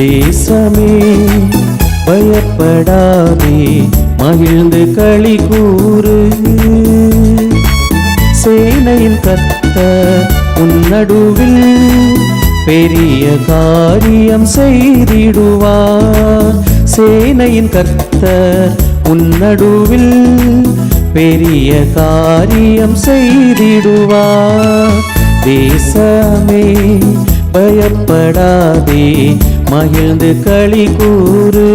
தேசமே பயப்படாதே, மகிழ்ந்து களி கூறு. சேனையின் கர்த்தர் உன் நடுவில் பெரிய காரியம் செய்திடுவார். சேனையின் கர்த்தர் உன் நடுவில் பெரிய காரியம் செய்திடுவார். தேசமே பயப்படாதே, மகிழ்ந்து களி கூறு.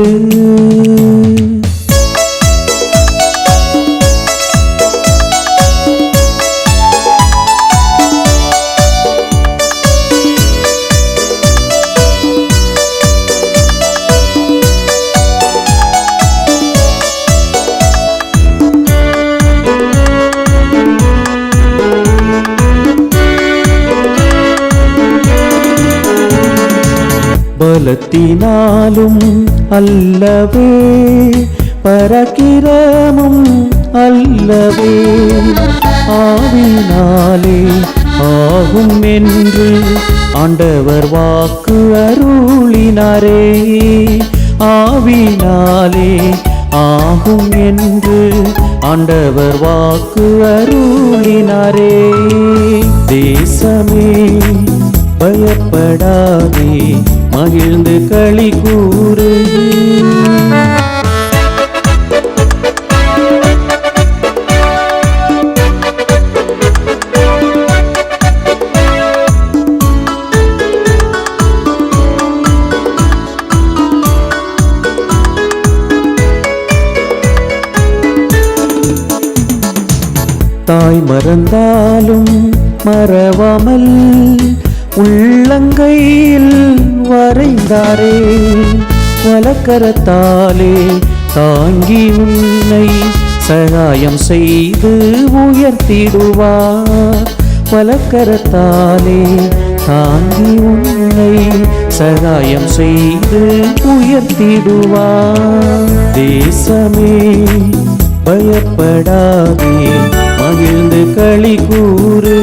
பலத்தினாலும் அல்லவே, பராக்கிரமும் அல்லவே, ஆவினாலே ஆகும் என்று ஆண்டவர் வாக்கு அருளினாரே. ஆவினாலே ஆகும் என்று ஆண்டவர் வாக்கு அருளினாரே. தேசமே பயப்படாதே, மகிழ்ந்து களி கூறு. தாய் மறந்தாலும் மறவாமல் உள்ளங்கையில் வரைந்தாரே. வலக்கரத்தாலே தாங்கி உன்னை சகாயம் செய்து உயர்த்திடுவார். வலக்கரத்தாலே தாங்கி உன்னை சகாயம் செய்து உயர்த்திடுவார். தேசமே பயப்படாதே, மகிழ்ந்து களி கூறு.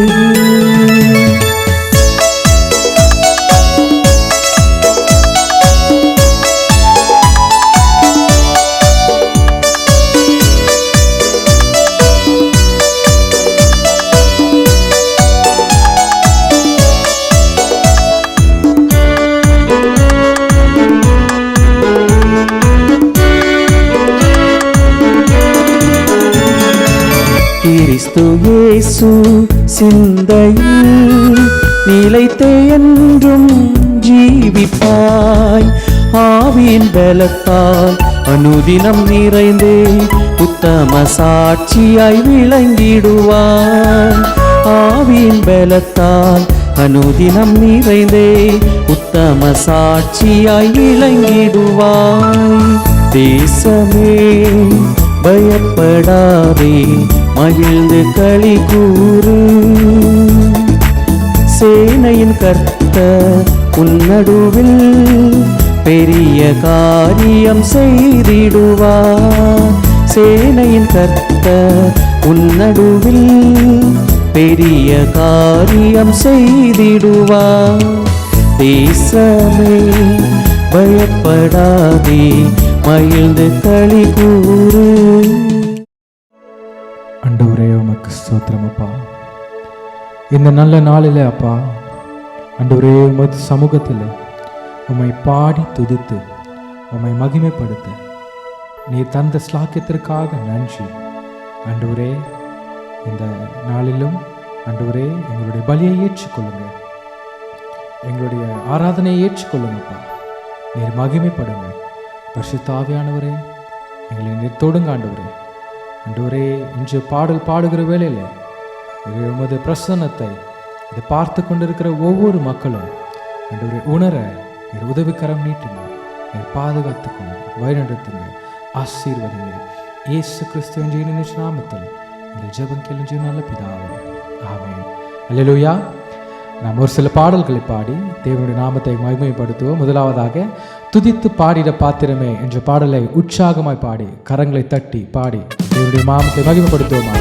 கிறிஸ்து இயேசு சிந்தையில் நிலைத்தே என்றும் ஜீவிப்பாய். ஆவியின் பலத்தால் அனுதினம் நிறைந்தே உத்தம சாட்சியாய் விளங்கிடுவாய். ஆவியின் பலத்தால் அனுதினம் நிறைந்தே உத்தம சாட்சியாய் விளங்கிடுவாய். தேசமே பயப்படாதே, மகிழ்ந்து களி கூறு. சேனையின் கர்த்தர் உன் நடுவில் பெரிய காரியம் செய்திடுவார். சேனையின் கர்த்தர் உன் நடுவில் பெரிய காரியம் செய்திடுவார். தேசமே பயப்படாதே, மகிழ்ந்து களி கூறு. ஆண்டவரே உமக்கு ஸ்தோத்திரம் அப்பா. இந்த நல்ல நாளில் அப்பா ஆண்டவரே உமது சமூகத்தில் உம்மை பாடி துதித்து உம்மை மகிமைப்படுத்த நீர் தந்த ஸ்லாக்கியத்திற்காக நன்றி ஆண்டவரே. இந்த நாளிலும் ஆண்டவரே எங்களுடைய பலியை ஏற்றுக்கொள்ளுங்க, எங்களுடைய ஆராதனையை ஏற்றுக்கொள்ளுங்கப்பா. நீர் மகிமைப்படுங்க. பரிசுத்த ஆவியானவரே எங்களை நீர் தொடுங்க ஆண்டவரே. ஆண்டவரே இன்று பாடல் பாடுகிற வேளையில் உமது பிரசன்னத்தை இதை பார்த்து கொண்டிருக்கிற ஒவ்வொரு மக்களும் ஆண்டவரே உணர நீர் உதவிக்கரம் நீட்டுங்க, நீர் பாதுகாத்துக்கொண்டு வழிநடத்துங்க, ஆசீர்வதிங்க. இயேசு கிறிஸ்துவின் ஜீவனின் நாமத்தில் எங்கள் ஜெபம் கேளும் நல்ல பிதாவே, ஆமென். அல்லேலூயா. நாம் ஒரு சில பாடல்களை பாடி தேவனுடைய நாமத்தை மகிமைப்படுத்துவோம். முதலாவதாக துதித்து பாடிட பாத்திரமே என்ற பாடலை உற்சாகமாய் பாடி கரங்களை தட்டி பாடி தேவனுடைய நாமத்தை மகிமைப்படுத்துவோமா?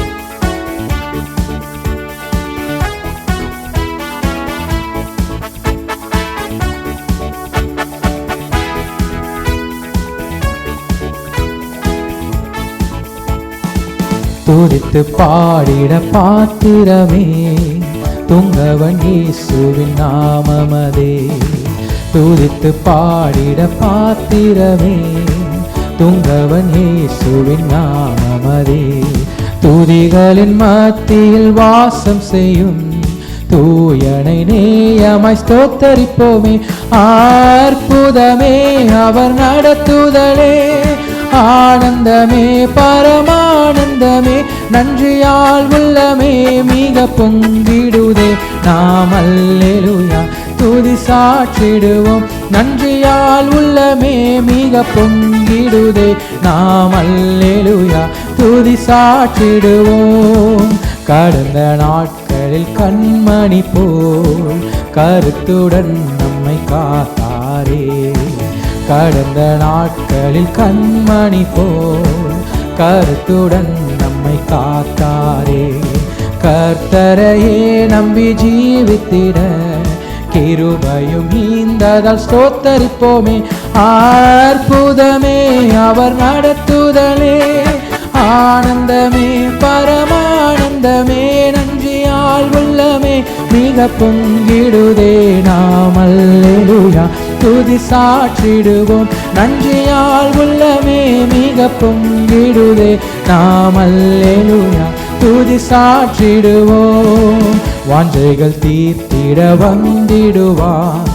துதித்து பாடிட பாத்திரமே துங்கவன் இயேசுவின் நாமமதே. துதித்து பாடிட பாத்திரமே துங்கவன் இயேசுவின் நாமமதே. துதிகளின் மத்தியில் வாசம் செய்யும் தூயனை நேயமாய் ஸ்தோத்தரிப்போமே. அற்புதமே அவர் நடத்துதலே, ஆனந்தமே பரமானந்தமே, நன்றியால் உள்ளமே மிக பொங்கிடுதே. நாம் அல்லேலூயா துதி சாற்றிடுவோம், நன்றியால் உள்ளமே மிக பொங்கிடுதே. நாம் அல்லேலூயா துதி சாற்றிடுவோம். கடந்த நாட்களில் கண்மணி போல் கருத்துடன் நம்மை காத்தாரே. கடந்த நாட்களில் கண்மணி போல் கருத்துடன் நம்மை காத்தாரே. கர்த்தரையே நம்பி ஜீவித்திட கிருபையும் ஈந்ததால் ஸ்தோத்தரிப்போமே. அற்புதமே அவர் நடத்துதலே, ஆனந்தமே பரமானந்தமே, நன்றியால் உள்ளமே மிக பொங்கிடுதே. நாம் அல்லேலூயா துதி சாற்றிடுவோம், நன்றியால் உள்ளமே மிக பொங்கிடுதே. நாம் அல்லேலூயா துதி சாற்றிடுவோம். வாஞ்சைகள் தீர்த்திட வந்திடுவார்,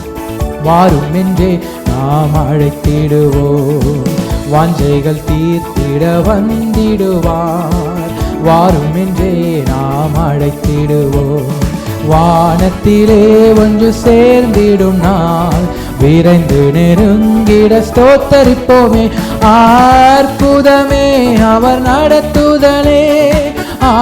வாரும் என்றே நாம் அழைத்திடுவோம். வாஞ்சைகள் தீர்த்திட வந்திடுவார், வாரும் என்றே நாம் அழைத்திடுவோம். வானத்திலே ஒன்று சேர்ந்திடும் நாள் விரைந்து நெருங்கிட ஸ்தோத்தரிப்போமே. அற்புதமே அவர் நடத்துதலே,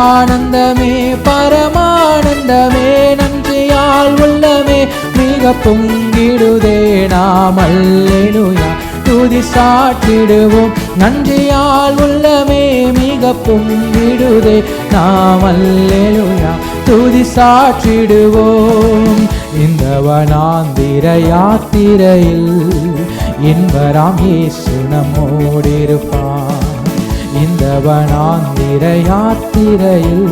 ஆனந்தமே பரமானந்தமே, நன்றியால் உள்ளமே மிக பொங்கிடுதே. நாம் அல்லேலூயா துதி சாற்றிடுவோம், நன்றியால் உள்ளமே மிக பொங்கிடுதே. நாம் அல்லேலூயா துதி சாற்றிடுவோம். இந்த வனாந்திர யாத்திரையில் இன்பராம் இயேசு நம்மோடிருப்பார். இந்த வனாந்திர யாத்திரையில்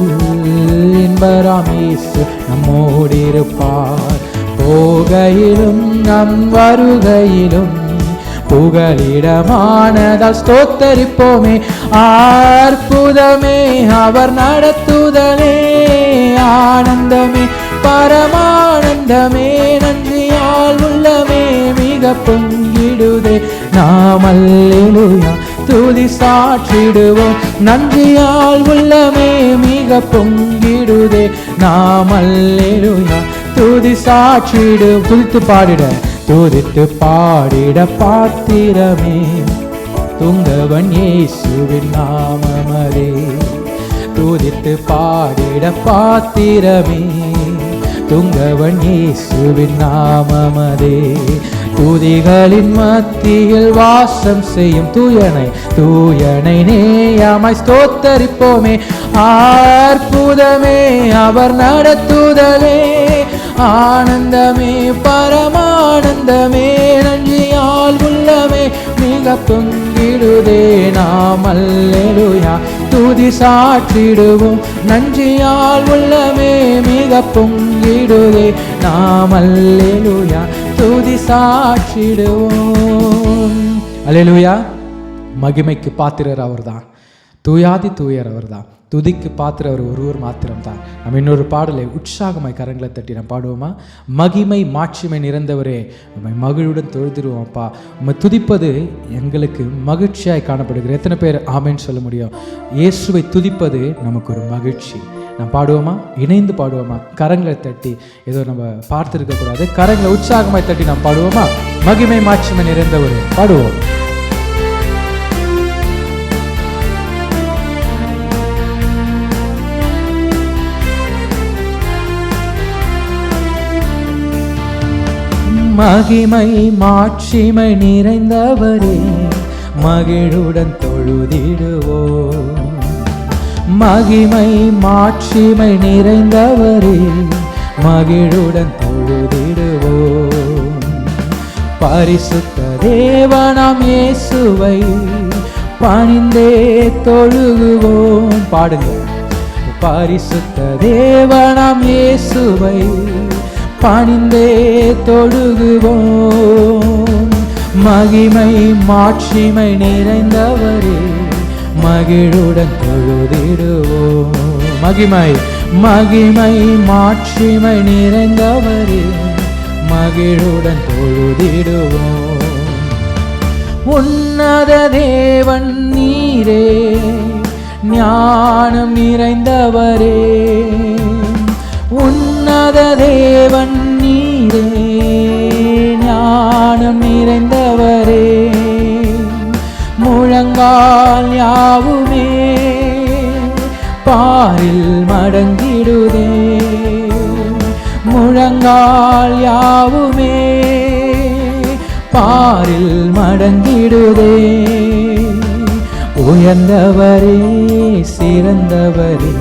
இன்பராம் இயேசு நம்மோடிருப்பார். போகையிலும் நம் வருகையிலும் புகலிடமானதால் ஸ்தோத்தரிப்போமே. அற்புதமே அவர் நடத்துதலே, ஆனந்தமே பரமானந்தமே, நன்றியால் உள்ளமே மிக பொங்கிடுதே. நாம் அல்லேலூயா துதி சாற்றிடுவோம், நன்றியால் உள்ளமே மிக பொங்கிடுதே. நாம் அல்லேலூயா துதி சாற்றிடு. துதித்து பாடிட துதித்து பாடிட பாத்திரமே துங்கவன் இயேசுவின் நாமமதே. துதித்து பாடிட பாத்திரமே துங்கவன் இயேசுவின் நாமமதே. துதிகளின் மத்தியில் வாசம் செய்யும் தூயனை நேயமாய் ஸ்தோத்தரிப்போமே. அற்புதமே அவர் நடத்துதலே, ஆனந்தமே பரமானந்தமே, நன்றியால் உள்ளமே மிக பொங்கிடுதே. நாம் அல்லேலூயா துதி சாற்றிடுவோம், நன்றியால் உள்ளமே மிக பொங்கிடுதே. நாம் அல்லேலூயா துதி சாற்றிடுவோம். அல்லேலூயா. மகிமைக்கு பாத்திரர் அவர்தான், தூயாதி தூயர் அவர்தான், துதிக்கு பாத்திரர் ஒருவர் மாத்திரம்தான். நம்ம இன்னொரு பாடலை உற்சாகமாய் கரங்களை தட்டி நம்ம பாடுவோமா? மகிமை மாட்சிமை நிறைந்தவரே நம்மை மகிழுடன் தொழுதிடுவோம். அப்பா உம்மை துதிப்பது எங்களுக்கு மகிழ்ச்சியாய் காணப்படுகிறது. எத்தனை பேர் ஆமேன்னு சொல்ல முடியும்? இயேசுவை துதிப்பது நமக்கு ஒரு மகிழ்ச்சி. நம்ம பாடுவோமா? இணைந்து பாடுவோமா? கரங்களை தட்டி ஏதோ நம்ம பார்த்துருக்க கூடாது, கரங்களை உற்சாகமாய் தட்டி நாம் பாடுவோமா? மகிமை மாட்சிமை நிறைந்தவரே பாடுவோம். மகிமை மாட்சிமை நிறைந்தவரே மகிழுடன் தொழுதிடுவோம். மகிமை மாட்சிமை நிறைந்தவரே மகிழுடன் தொழுதிடுவோம். பரிசுத்த தேவனாம் இயேசுவை பணிந்தே தொழுகுவோம். பாடுங்க. பரிசுத்த தேவனாம் இயேசுவை பணிந்தே தொழுகுவோம். மகிமை மாட்சிமை நிறைந்தவரே மகிழுடன் தொழுதிடுவோம். மகிமை மகிமை மாட்சிமை நிறைந்தவரே மகிழுடன் தொழுதிடுவோம். உன்னத தேவன் நீரே ஞானம் நிறைந்தவரே. உன்னத தேவன் நீரே ஞானம் நிறைந்தவரே. முழங்கால் யாவுமே பாரில் மடங்கிடுதே. முழங்கால் யாவுமே பாரில் மடங்கிடுதே. உயர்ந்தவரே சிறந்தவரே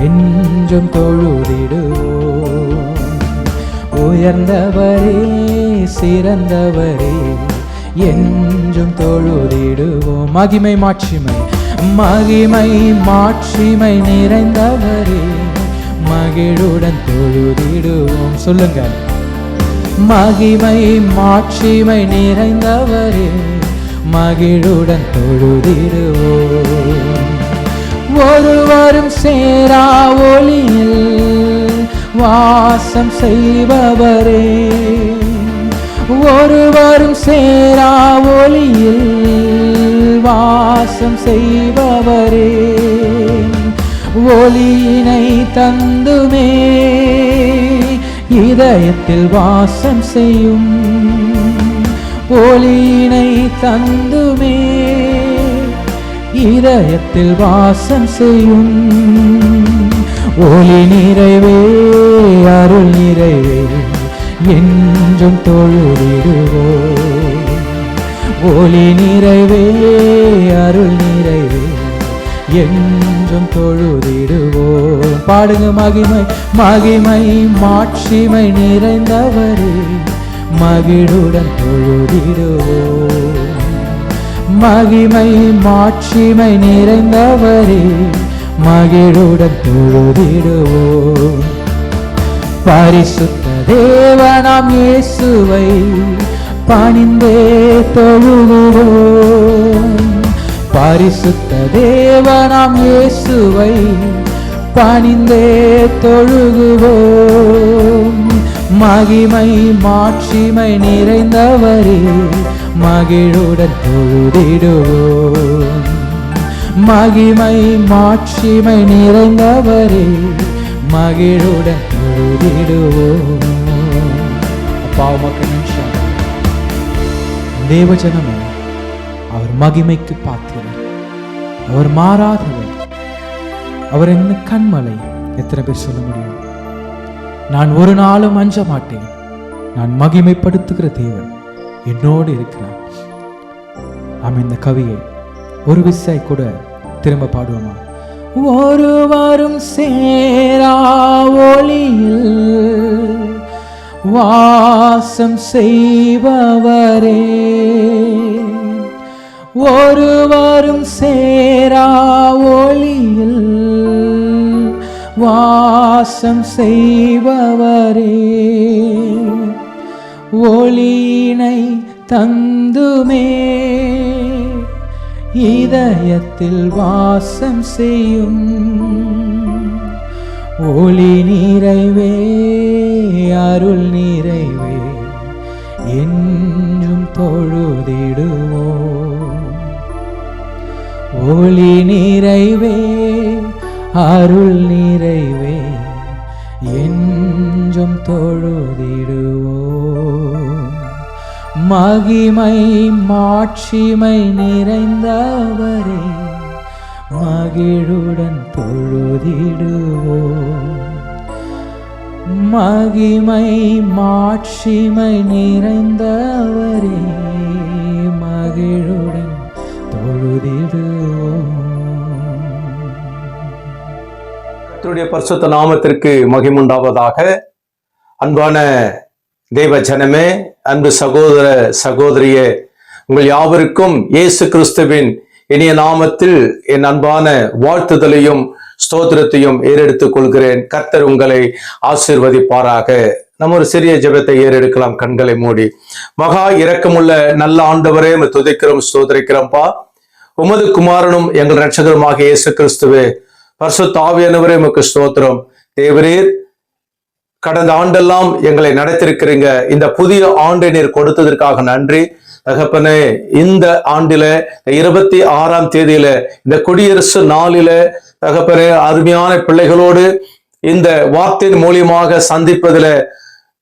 என்றும் தொழுதிடுவோம். உயர்ந்தவரே சிறந்தவரே என்றும் தொழுதிடுவோம். மகிமை மாட்சிமை மகிமை மாட்சிமை நிறைந்தவரே மகிழுடன் தொழுதிடுவோம். சொல்லுங்க. மகிமை மாட்சிமை நிறைந்தவரே மகிழுடன் தொழுதிடுவோம். ஒருவரும் சேரா ஒளியில் வாசம் செய்பவரே. ஒருவரும் சேரா ஒளியில் வாசம் செய்பவரே. ஒளியினை தந்துமே இதயத்தில் வாசம் செய்யும். ஒளியினை தந்துமே இதயத்தில் வாசம் செய்யும். ஒளி நிறைவே அருள் நிறைவே என்றும் தொழுதிடுவோம். ஒளி நிறைவே அருள் நிறைவே என்றும் தொழுதிடுவோம். பாடுங்க. மகிமை மகிமை மாட்சிமை நிறைந்தவரே மகிழுடன் தொழுதிடுவோம். மகிமை மாட்சிமை நிறைந்தவரே மகிழுடன் தொழுதிடுவோம். பரிசுத்த தேவனாம் இயேசுவை பணிந்தே தொழுகுவோம். பரிசுத்த தேவனாம் இயேசுவை பணிந்தே தொழுகுவோம். மகிமை மாட்சிமை நிறைந்தவரே மகிழுடன் தொழுதிடுவோம். மகிமை மாட்சிமை நிறைந்தவரே மகிழுடன் தொழுதிடுவோம். அப்பா உமக்கு நிமிஷம். தேவஜனமே, அவர் மகிமைக்கு பாத்திரர். அவர் மாறாதவர். அவர் என்ன கண்மலை. எத்தனை பேர் சொல்ல முடியும்? நான் ஒரு நாளும் அஞ்ச மாட்டேன். நான் மகிமைப்படுத்துகிற தேவன் என்னோடு இருக்கிறார். ஆம். இந்த கவியை ஒரு விசை கூட திரும்ப பாடுவோமா? ஒருவரும் சேரா ஒளியில் வாசம் செய்பவரே. ஒருவரும் சேரா ஒளியில் வாசம் செய்பவரே. ஒளியினை தந்துமே இதயத்தில் வாசம் செய்யும். ஒளி நிறைவே அருள் நிறைவே என்றும் தொழுதிடுவோம். ஒளி நிறைவே அருள் நிறைவே என்றும் தொழுதிடுவோம். மகிமை மாட்சிமை நிறைந்தவரே மகிழுடன் தொழுதிடுவோம். மகிமை மாட்சிமை நிறைந்தவரே மகிழுடன் தொழுதிடுவோம். கர்த்தருடைய பரிசுத்த நாமத்திற்கு மகிமுண்டாவதாக. அன்பான தேவ ஜனமே, அன்பு சகோதர சகோதரியே, உங்கள் யாவருக்கும் இயேசு கிறிஸ்துவின் இனிய நாமத்தில் என் அன்பான வாழ்த்துதலையும் ஸ்தோத்திரத்தையும் ஏறெடுத்துக் கொள்கிறேன். கர்த்தர் உங்களை ஆசீர்வதிப்பாராக. நம்ம ஒரு சிறிய ஜெபத்தை ஏறெடுக்கலாம். கண்களை மூடி. மகா இரக்கமுள்ள நல்ல ஆண்டவரே, துதிக்கிறோம், ஸ்தோத்திரிக்கிறோம்ப்பா. உமது குமாரனும் எங்கள் இரட்சகருமாக இயேசு கிறிஸ்துவே, பரிசுத்த ஆவியானவரே, உமக்கு ஸ்தோத்திரம். தேவரீர் கடந்த ஆண்டெல்லாம் எங்களை நடத்திருக்கிறீங்க. இந்த புதிய ஆண்டை நீர் கொடுத்ததற்காக நன்றி தகப்பனே. இந்த ஆண்டில 26ஆம் தேதியில இந்த குடியரசு நாளில தகப்பனே, அருமையான பிள்ளைகளோடு இந்த வார்த்தையின் மூலியமாக சந்திப்பதில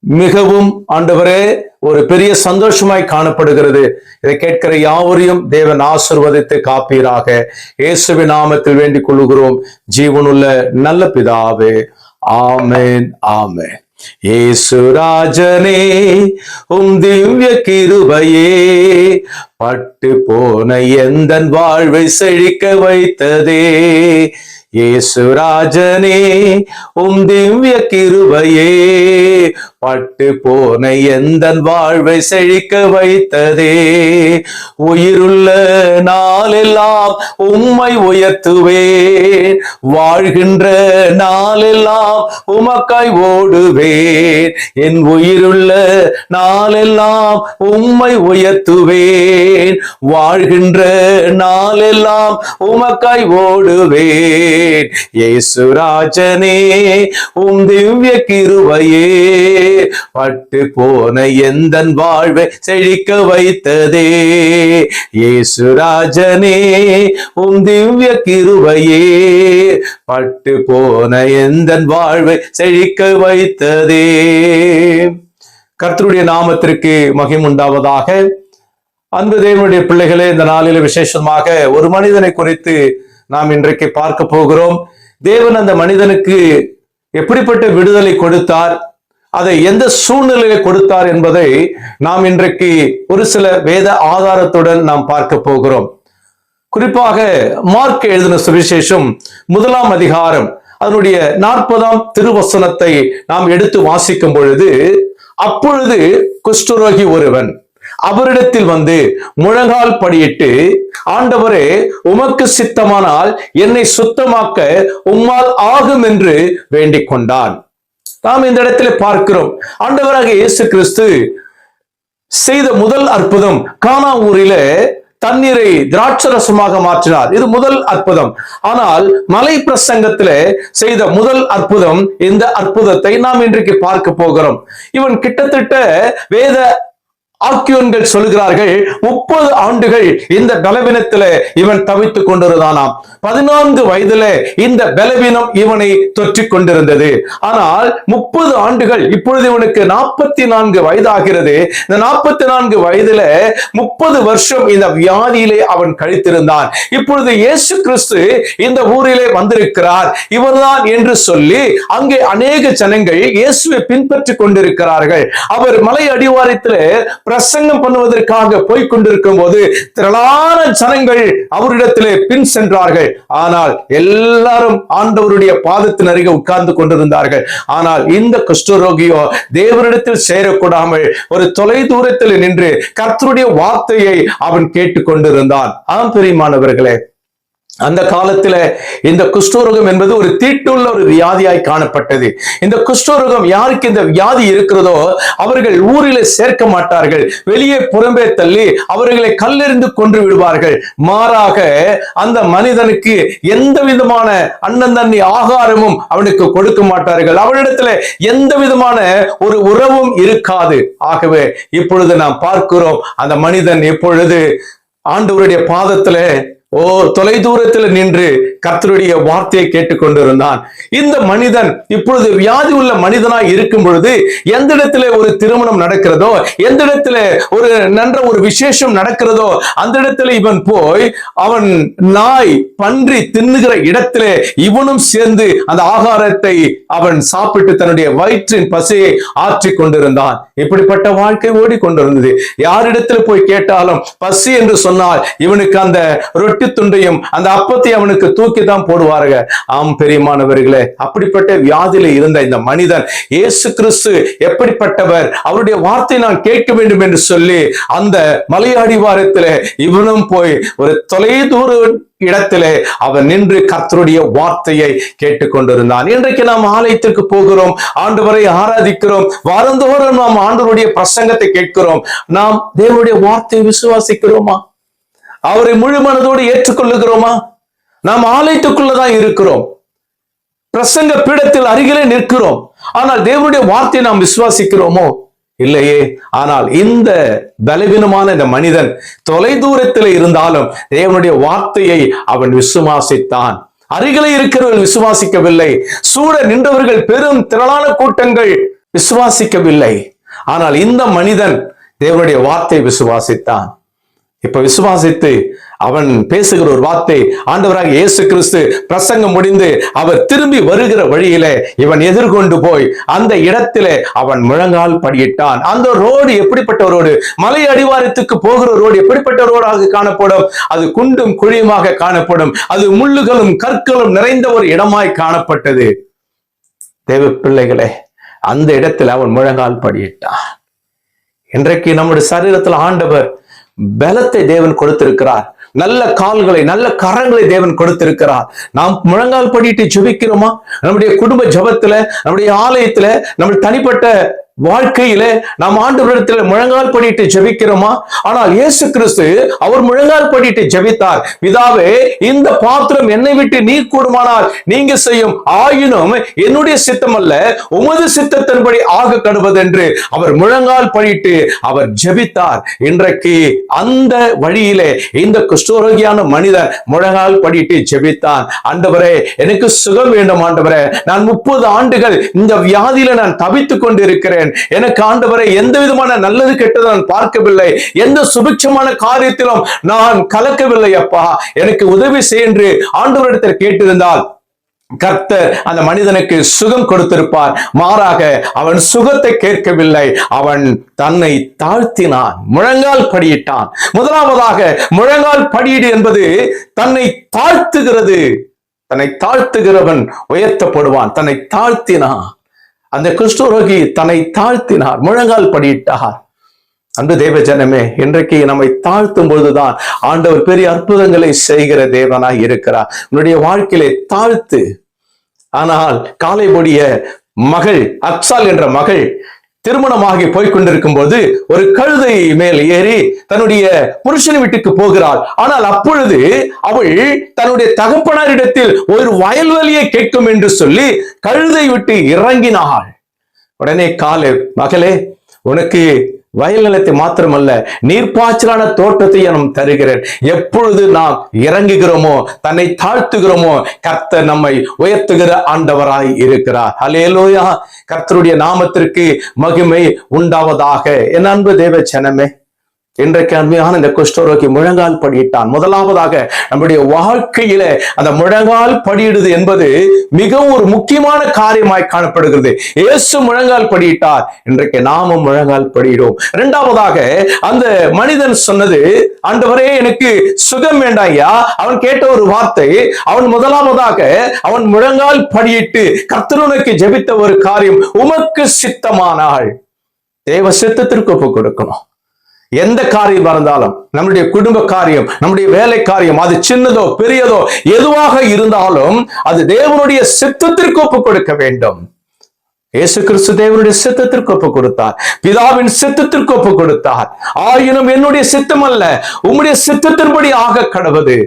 மிகவும் ஆண்டவரே ஒரு பெரிய சந்தோஷமாய் காணப்படுகிறது. இதை கேட்கிற யாவரையும் தேவன் ஆசீர்வதித்து காப்பீராக. இயேசுவின் நாமத்தில் வேண்டிக் கொள்கிறோம் ஜீவனுள்ள நல்ல பிதாவே, ஆமென், ஆமென். இயேசு ராஜனே, திவ்ய கிருபையே பட்டு போன எந்தன் வாழ்வை செழிக்க வைத்ததே. இயேசு ராஜனே, திவ்ய கிருபையே பட்டு போன எந்தன் வாழ்வை செழிக்க வைத்ததே. உயிருள்ள நாளெல்லாம் உம்மை உயர்த்துவேன், வாழ்கின்ற நாளெல்லாம் உமக்காய் ஓடுவேன். என் உயிருள்ள நாளெல்லாம் உம்மை உயர்த்துவேன், வாழ்கின்ற நாளெல்லாம் உமக்காய் ஓடுவேன். இயேசு ராஜனே, திவ்ய கிருபையே பட்டு போன எந்தன் வாழ்வை செழிக்க வைத்ததே. இயேசு ராஜனே, திவ்ய கிருபையே பட்டு போன எந்தன் வாழ்வை செழிக்க வைத்ததே. கர்த்தருடைய நாமத்திற்கு மகிமை உண்டாவதாக. அன்பு தேவனுடைய பிள்ளைகளே, இந்த நாளில விசேஷமாக ஒரு மனிதனை குறித்து நாம் இன்றைக்கு பார்க்க போகிறோம். தேவன் அந்த மனிதனுக்கு எப்படிப்பட்ட விடுதலை கொடுத்தார், அதை எந்த சூழ்நிலையில கொடுத்தார் என்பதை நாம் இன்றைக்கு ஒரு சில வேத ஆதாரத்துடன் நாம் பார்க்க போகிறோம். குறிப்பாக மார்க் எழுதின சுவிசேஷம் 1ஆம் அதிகாரம் அதனுடைய 40ஆம் திருவசனத்தை நாம் எடுத்து வாசிக்கும் பொழுது, அப்பொழுது குஷ்டரோகி ஒருவன் அவரிடத்தில் வந்து முழங்கால் படியிட்டு, ஆண்டவரே, உமக்கு சித்தமானால் என்னை சுத்தமாக்க உம்மால் ஆகும் என்று வேண்டிக் கொண்டான். நாம் இந்த இடத்துல பார்க்கிறோம், ஆண்டவராக இயேசு கிறிஸ்து செய்த முதல் அற்புதம் கானா ஊரில தண்ணீரை திராட்சரசமாக மாற்றினார். இது முதல் அற்புதம். ஆனால் மலை பிரசங்கத்தில செய்த முதல் அற்புதம், இந்த அற்புதத்தை நாம் இன்றைக்கு பார்க்க போகிறோம். இவன் கிட்டத்தட்ட வேத ஆக்கியோன்கள் சொல்கிறார்கள் 30 ஆண்டுகள் இந்த பலவீனத்தில இவன் தவித்துக் கொண்டிருந்தானாம். 14 வயதுல இந்த பலவீனம் இவனை தொற்றிக் கொண்டிருந்தது. ஆனால் 30 ஆண்டுகள், இப்பொழுது இவனுக்கு 44 வயதாகிறது. இந்த 44 வயதுல 30 வருஷம் இந்த வியாதியிலே அவன் கழித்திருந்தான். இப்பொழுது இயேசு கிறிஸ்து இந்த ஊரிலே வந்திருக்கிறார், இவர்தான் என்று சொல்லி அங்கே அநேக ஜனங்கள் இயேசுவை பின்பற்றிக் கொண்டிருக்கிறார்கள். அவர் மலை அடிவாரத்திலே பிரசங்கம் பண்ணுவதற்காக போய்கொண்டிருக்கும் போது திரளான ஜனங்கள் அவரிடத்திலே பின் சென்றார்கள். ஆனால் எல்லாரும் ஆண்டவருடைய பாதத்தின் அருகே உட்கார்ந்து கொண்டிருந்தார்கள். ஆனால் இந்த குஷ்டரோகியோ தேவனிடத்தில் சேரக்கூடாமல் ஒரு தொலை தூரத்தில் நின்று கர்த்தருடைய வார்த்தையை அவன் கேட்டுக்கொண்டிருந்தான். ஆம் பிரியமானவர்களே, அந்த காலத்துல இந்த குஷ்டரோகம் என்பது ஒரு தீட்டுள்ள ஒரு வியாதியாய் காணப்பட்டது. இந்த குஷ்டரோகம் யாருக்கு இந்த வியாதி இருக்கிறதோ அவர்கள் ஊரிலே சேர்க்க மாட்டார்கள், வெளியே புறம்பே தள்ளி அவர்களை கல்லெறிந்து கொன்று விடுவார்கள். மாறாக அந்த மனிதனுக்கு எந்த விதமான அன்னந்தண்ணி ஆகாரமும் அவனுக்கு கொடுக்க மாட்டார்கள். அவனிடத்துல எந்த விதமான ஒரு உறவும் இருக்காது. ஆகவே இப்பொழுது நாம் பார்க்கிறோம், அந்த மனிதன் இப்பொழுது ஆண்டவருடைய பாதத்துல தொலை தூரத்தில் நின்று கர்த்தருடைய வார்த்தையை கேட்டுக்கொண்டிருந்தான். இந்த மனிதன் இப்பொழுது வியாதி உள்ள மனிதனாய் இருக்கும் பொழுது எந்த இடத்துல ஒரு திருமணம் நடக்கிறதோ, எந்த இடத்துல ஒரு நன்ற ஒரு விசேஷம் நடக்கிறதோ அந்த இடத்துல இவன் போய் அவன் நாய் பன்றி தின்னுகிற இடத்திலே இவனும் சேர்ந்து அந்த ஆகாரத்தை அவன் சாப்பிட்டு தன்னுடைய வயிற்றின் பசியை ஆற்றி கொண்டிருந்தான். இப்படிப்பட்ட வாழ்க்கை ஓடிக்கொண்டிருந்தது. யாரிடத்துல போய் கேட்டாலும் பசி என்று சொன்னால் இவனுக்கு அந்த ரொட்டி ரொட்டி துண்டையும் அந்த அப்பத்தை அவனுக்கு தூக்கி தான் போடுவார்கள். ஆம் பெரியமானவர்களே, அப்படிப்பட்ட வியாதியில இருந்த இந்த மனிதன் இயேசு கிறிஸ்து எப்படிப்பட்டவர், அவருடைய வார்த்தை நான் கேட்க வேண்டும் என்று சொல்லி அந்த மலையடிவாரத்திலே இவனும் போய் ஒரு தொலைதூர இடத்திலே அவன் நின்று கர்த்தருடைய வார்த்தையை கேட்டுக்கொண்டிருந்தான். இன்றைக்கு நாம் ஆலயத்திற்கு போகிறோம், ஆண்டவரை ஆராதிக்கிறோம், வாரந்தோறும் நாம் ஆண்டவருடைய பிரசங்கத்தை கேட்கிறோம். நாம் தேவனுடைய வார்த்தையை விசுவாசிக்கிறோமா? அவரை முழு மனதோடு ஏற்றுக்கொள்ளுகிறோமா? நாம் ஆலயத்துக்குள்ளதான் இருக்கிறோம், பிரசங்க பீடத்தில் அருகிலே நிற்கிறோம், ஆனால் தேவனுடைய வார்த்தையை நாம் விசுவாசிக்கிறோமோ? இல்லையே. ஆனால் இந்த பலவீனமான இந்த மனிதன் தொலை தூரத்தில் இருந்தாலும் தேவனுடைய வார்த்தையை அவன் விசுவாசித்தான். அருகிலே இருக்கிறவர்கள் விசுவாசிக்கவில்லை, சூழ நின்றவர்கள் பெரும் திரளான கூட்டங்கள் விசுவாசிக்கவில்லை. ஆனால் இந்த மனிதன் தேவனுடைய வார்த்தையை விசுவாசித்தான். இப்ப விசுவாசித்து அவன் பேசுகிற ஒரு வார்த்தை, ஆண்டவராக இயேசு கிறிஸ்து பிரசங்கம் முடிந்து அவர் திரும்பி வருகிற வழியிலே இவன் எதிர்கொண்டு போய் அந்த இடத்திலே அவன் முழங்கால் படியிட்டான். அந்த ரோடு எப்படிப்பட்ட ரோடு? மலை அடிவாரத்துக்கு போகிற ரோடு எப்படிப்பட்ட ரோடாக காணப்படும்? அது குண்டும் குழியுமாக காணப்படும். அது முள்ளுகளும் கற்களும் நிறைந்த ஒரு இடமாய் காணப்பட்டது. தேவ பிள்ளைகளே, அந்த இடத்தில் அவன் முழங்கால் படியிட்டான். இன்றைக்கு நம்முடைய சரீரத்தில் ஆண்டவர் பலத்தை தேவன் கொடுத்திருக்கிறார், நல்ல கால்களை நல்ல கரங்களை தேவன் கொடுத்திருக்கிறார். நாம் முழங்கால் படிட்டு ஜெபிக்கிறோமா? நம்முடைய குடும்ப ஜெபத்துல, நம்முடைய ஆலயத்துல, நம்ம தனிப்பட்ட வாழ்க்கையில நாம் ஆண்டவரிடத்தில் முழங்கால் படிட்டு ஜெபிக்கிறோமா? ஆனால் இயேசு கிறிஸ்து அவர் முழங்கால் படிட்டு ஜெபித்தார். பிதாவே, இந்த பாத்திரம் என்னை விட்டு நீர் கூடுமானால் நீங்க செய்யும், ஆயினும் என்னுடைய சித்தம் அல்ல உமது சித்தத்தின்படி ஆக கடவது என்று அவர் முழங்கால் படிட்டு அவர் ஜெபித்தார். இன்றைக்கு அந்த வழியிலே இந்த குஷ்டரோகியான மனிதன் முழங்கால் படிட்டு ஜெபித்தான். ஆண்டவரே, எனக்கு சுகம் வேண்டும் ஆண்டவரே, நான் 30 ஆண்டுகள் இந்த வியாதியில நான் தவித்துக் கொண்டு இருக்கிறேன். எனக்கு ஆண்டவரை எந்த விதமான நல்லது கெட்டது நான் பார்க்கவில்லை, எந்த சுபிட்சமான காரியத்திலும் நான் கலக்கவில்லை அப்பா, எனக்கு உதவி செய்ய ஆண்டவரிடத்தில் கேட்டிருந்தால் கர்த்தர் அந்த மனிதனுக்கு சுகம் கொடுத்திருப்பார். மாறாக அவன் சுகத்தை கேட்கவில்லை, அவன் தன்னை தாழ்த்தினான், முழங்கால் படியிட்டான். முதலாவதாக முழங்கால் படியீடு என்பது தன்னை தாழ்த்துகிறது. தன்னை தாழ்த்துகிறவன் உயர்த்தப்படுவான். தன்னை தாழ்த்தினான். அந்த குஷ்டரோகி தன்னை தாழ்த்தினார், முழங்கால் படியிட்டார். அன்பு தேவ ஜனமே, இன்றைக்கு நம்மை தாழ்த்தும் பொழுதுதான் ஆண்டவர் பெரிய அற்புதங்களை செய்கிற தேவனாய் இருக்கிறார். உன்னுடைய வாழ்க்கையிலே தாழ்த்து. ஆனால் காலேபுடைய மகள் அக்சால் என்ற மகள் திருமணமாகி போய்கொண்டிருக்கும் போது ஒரு கழுதை மேல் ஏறி தன்னுடைய புருஷன் வீட்டுக்கு போகிறாள். ஆனால் அப்பொழுது அவள் தன்னுடைய தகப்பனாரிடத்தில் ஒரு வயல்வெளியை கேட்கும் என்று சொல்லி கழுதை விட்டு இறங்கினாள். உடனே காலேப், மகளே, உனக்கு வயல் நிலத்தை மாத்திரமல்ல நீர்ப்பாய்ச்சலான தோட்டத்தை நாம் தருகிறேன். எப்பொழுது நாம் இறங்குகிறோமோ, தன்னை தாழ்த்துகிறோமோ, கர்த்தர் நம்மை உயர்த்துகிற ஆண்டவராய் இருக்கிறார். ஹல்லேலூயா. கர்த்தருடைய நாமத்திற்கு மகிமை உண்டாவதாக. என் அன்பு தேவ ஜனமே, இன்றைக்கு அருமையான இந்த குஷ்டரோகி முழங்கால் படியிட்டான். முதலாவதாக நம்முடைய வாழ்க்கையில அந்த முழங்கால் படியிடுது என்பது மிகவும் ஒரு முக்கியமான காரியமாய் காணப்படுகிறது. இயேசு முழங்கால் படியிட்டார், இன்றைக்கு நாமும் முழங்கால் படியிடும். இரண்டாவதாக அந்த மனிதன் சொன்னது, ஆண்டவரே, எனக்கு சுகம் வேண்டாயா. அவன் கேட்ட ஒரு வார்த்தை, அவன் முதலாவதாக அவன் முழங்கால் படியிட்டு கர்த்தருக்கு ஜெபித்த ஒரு காரியம், உமக்கு சித்தமானால். தேவ சித்தத்திற்கு ஒப்பு கொடுக்கணும். எந்த காரியம் இருந்தாலும், நம்முடைய குடும்ப காரியம், நம்முடைய வேலை காரியம், அது சின்னதோ பெரியதோ எதுவாக இருந்தாலும் அது தேவனுடைய சித்தத்திற்கு ஒப்பு கொடுக்க வேண்டும். இயேசு கிறிஸ்து தேவனுடைய சித்தத்திற்கு ஒப்பு கொடுத்தார், பிதாவின் சித்தத்திற்கு ஒப்பு கொடுத்தார். ஆயினும் என்னுடைய சித்தம் அல்ல உம்முடைய சித்தத்தின்படி ஆக கடவது.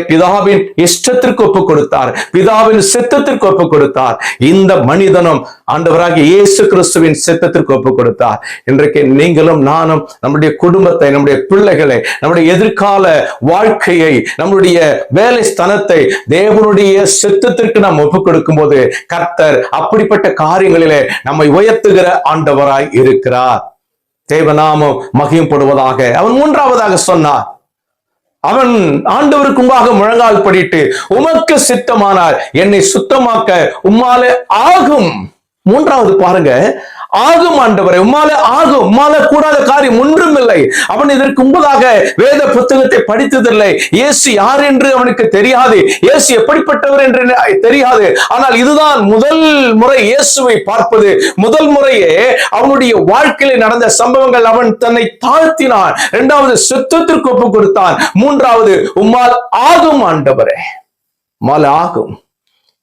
பிதாவின் இஷ்டத்திற்கு ஒப்பு கொடுத்தார், பிதாவின் சித்தத்திற்கு ஒப்பு கொடுத்தார். இந்த மனிதனும் ஆண்டவராகிய இயேசு கிறிஸ்துவின் சித்தத்திற்கு ஒப்பு கொடுத்தார். இன்றைக்கு நீங்களும் நானும் நம்முடைய குடும்பத்தை, நம்முடைய பிள்ளைகளை, நம்முடைய எதிர்கால வாழ்க்கையை, நம்முடைய வேலை ஸ்தானத்தை தேவனுடைய சித்தத்திற்கு நாம் ஒப்பு கொடுக்கும் போது கர்த்தர் அப்படிப்பட்ட காரியங்களிலே நம்மை உயர்த்துகிற ஆண்டவராய் இருக்கிறார். தேவநாமம் மகிமைப்படுவதாக. அவன் மூன்றாவதாக சொன்னார், அவன் ஆண்டவருக்கு முன்பாக முழங்கால் படிட்டு, உமக்கு சித்தமானால் என்னை சுத்தமாக்க உம்மாலே ஆகும். மூன்றாவது பாருங்க, ஆகும் ஆண்டவரை, உம்மால ஆகும், உம்மால கூடாத காரியம் ஒன்றும் இல்லை. அவன் இதற்கு முன்பதாக வேத புத்தகத்தை படித்ததில்லை. இயேசு யார் என்று அவனுக்கு தெரியாது, இயேசு எப்படிப்பட்டவர் என்று தெரியாது. ஆனால் இதுதான் முதல் முறை இயேசுவை பார்ப்பது. முதல் முறையே அவனுடைய வாழ்க்கையில் நடந்த சம்பவங்கள். அவன் தன்னை தாழ்த்தினான். இரண்டாவது, சுத்தத்திற்கு ஒப்பு கொடுத்தான். மூன்றாவது, உம்மால் ஆகும் ஆண்டவரே, உம்மால் ஆகும்,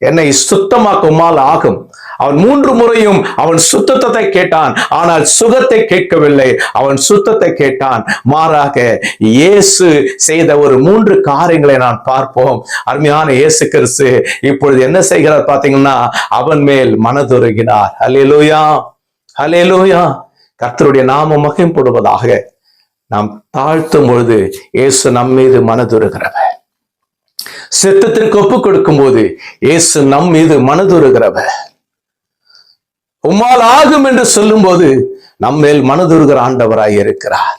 என்னை சுத்தமாக்க உம்மால் ஆகும். அவன் 3 முறையும் அவன் சுத்தத்தை கேட்டான், ஆனால் சுகத்தை கேட்கவில்லை. அவன் சுத்தத்தை கேட்டான். மாறாக இயேசு செய்த ஒரு 3 காரியங்களை நான் பார்ப்போம். அருமையான இயேசு கிறிஸ்து இப்பொழுது என்ன செய்கிறார் பாத்தீங்கன்னா, அவன் மேல் மனதுருகினார். அல்லேலூயா, அல்லேலூயா. கர்த்தருடைய நாமம் மகிமைப்படுவதாக. நாம் தாழ்த்தும் பொழுது இயேசு நம் மீது மனதுருகிறவர். சித்தத்திற்கு ஒப்பு கொடுக்கும் போது இயேசு நம் மீது மனதுருகிறவர். உம்மால் ஆகும் என்று சொல்லும் போது நம்மேல் மனதுருகிற ஆண்டவராய் இருக்கிறார்.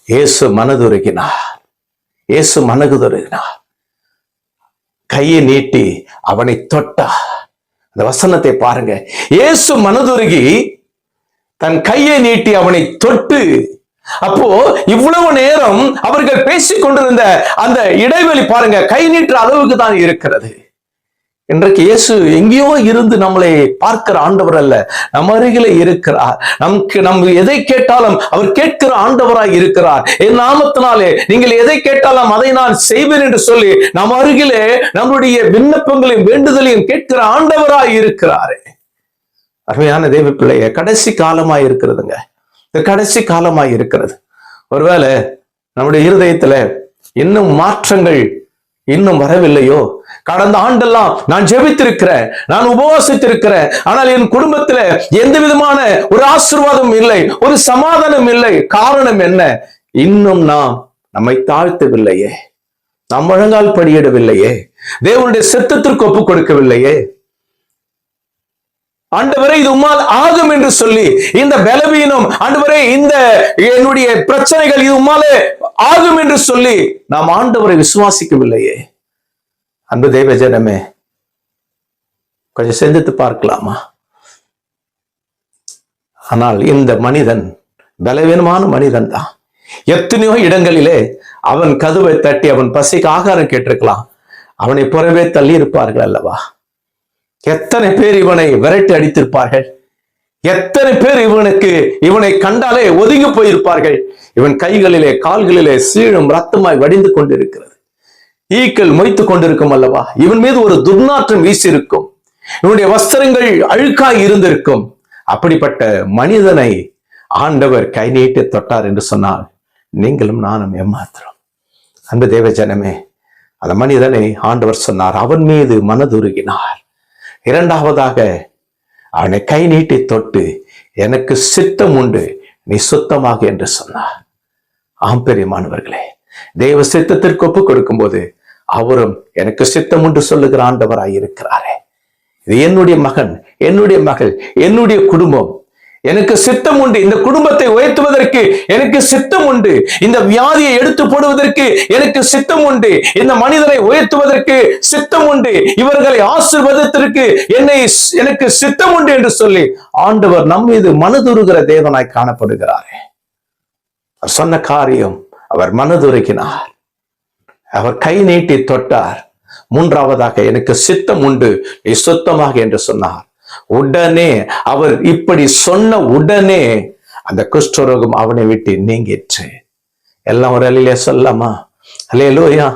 இயேசு மனதுருகினார். இயேசு மனதுருகினார். கையை நீட்டி அவனை தொட்டார். அந்த வசனத்தை பாருங்க. இயேசு மனதுருகி தன் கையை நீட்டி அவனை தொட்டு, அப்போ இவ்வளவு நேரம் அவர்கள் பேசிக் கொண்டிருந்த அந்த இடைவெளி பாருங்க, கை நீட்டுற அளவுக்கு தான் இருக்கிறது. இன்றைக்கு இயேசு எங்கேயோ இருந்து நம்மளை பார்க்கிற ஆண்டவர் அல்ல, நம்ம அருகிலே இருக்கிறார். நம்ம எதை கேட்டாலும் அவர் கேட்கிற ஆண்டவராய் இருக்கிறார். என் நாமத்தினாலே நீங்கள் எதை கேட்டாலும் அதை நான் செய்வேன் என்று சொல்லி நம்ம அருகிலே நம்முடைய விண்ணப்பங்களையும் வேண்டுதலையும் கேட்கிற ஆண்டவராய் இருக்கிறாரே. அருமையான தேவ பிள்ளைய, கடைசி காலமாய் இருக்கிறதுங்க. இந்த கடைசி காலமாய் இருக்கிறது. ஒருவேளை நம்முடைய இருதயத்துல இன்னும் மாற்றங்கள் இன்னும் வரவில்லையோ, கடந்த ஆண்டெல்லாம் நான் ஜெபித்திருக்கிறேன், நான் உபவாசித்திருக்கிறேன், ஆனால் என் குடும்பத்துல எந்த விதமான ஒரு ஆசீர்வாதம் இல்லை, ஒரு சமாதானம் இல்லை. காரணம் என்ன? இன்னும் நாம் நம்மை தாழ்த்தவில்லையே, நாம் முழங்கால் படியிடவில்லையே, தேவனுடைய சித்தத்திற்கு ஒப்பு கொடுக்கவில்லையே. ஆண்டவரே இது உம்மால் ஆகும் என்று சொல்லி இந்த பலவீனம், ஆண்டவரே இந்த என்னுடைய பிரச்சனைகள் இது உம்மாலே ஆகும் என்று சொல்லி நாம் ஆண்டவரை விசுவாசிக்கவில்லையே. அன்பு தேவ ஜனமே, கொஞ்சம் சிந்தித்து பார்க்கலாமா? ஆனால் இந்த மனிதன் பலவீனமான மனிதன் தான். எத்தனையோ இடங்களிலே அவன் கதவை தட்டி அவன் பசிக்கு ஆகாரம் கேட்டிருக்கலாம், அவனை புறவே தள்ளி இருப்பார்கள் அல்லவா? எத்தனை பேர் இவனை விரட்டி அடித்திருப்பார்கள், எத்தனை பேர் இவனை கண்டாலே ஒதுங்கி போயிருப்பார்கள். இவன் கைகளிலே கால்களிலே சீழும் ரத்தமாய் வடிந்து கொண்டிருக்கிறது, ஈக்கள் மொய்த்து கொண்டிருக்கும் அல்லவா? இவன் மீது ஒரு துர்நாற்றம் வீசியிருக்கும், இவனுடைய வஸ்திரங்கள் அழுக்காய் இருந்திருக்கும். அப்படிப்பட்ட மனிதனை ஆண்டவர் கை நீட்டி தொட்டார் என்று சொன்னால் நீங்களும் நானும் ஏமாத்திரம். அன்பு தேவ ஜனமே, அந்த மனிதனை ஆண்டவர் சொன்னார், அவன் மீது மனதுருகினார். இரண்டாவதாக அவனை கை நீட்டி தொட்டு, எனக்கு சித்தம் உண்டு, நீ சுத்தமாக என்று சொன்னார். ஆம் பிரியமானவர்களே, தேவ சித்தத்திற்கு ஒப்பு கொடுக்கும் போது அவரும் எனக்கு சித்தம் உண்டு சொல்லுகிற ஆண்டவராய் இருக்கிறாரே. இது என்னுடைய மகன், என்னுடைய மகள், என்னுடைய குடும்பம், எனக்கு சித்தம் உண்டு. இந்த குடும்பத்தை உயர்த்துவதற்கு எனக்கு சித்தம் உண்டு. இந்த வியாதியை எடுத்து போடுவதற்கு எனக்கு சித்தம் உண்டு. இந்த மனிதனை உயர்த்துவதற்கு சித்தம் உண்டு. இவர்களை ஆசீர்வாதத்திற்கு எனக்கு சித்தம் உண்டு என்று சொல்லி ஆண்டவர் நம் மீது மனதுருகிற தேவனாய் காணப்படுகிறாரே. அவர் சொன்ன காரியம், அவர் மனதுருகினார், அவர் கை நீட்டி தொட்டார். மூன்றாவதாக எனக்கு சித்தம் உண்டு, நீ சுத்தமாக என்று சொன்னார். உடனே அவர் இப்படி சொன்ன உடனே அந்த குஷ்டரோகம் அவனை விட்டு நீங்கிற்று. எல்லாம் ஒரு அலையிலே சொல்லலாமா? அல்லேலூயா.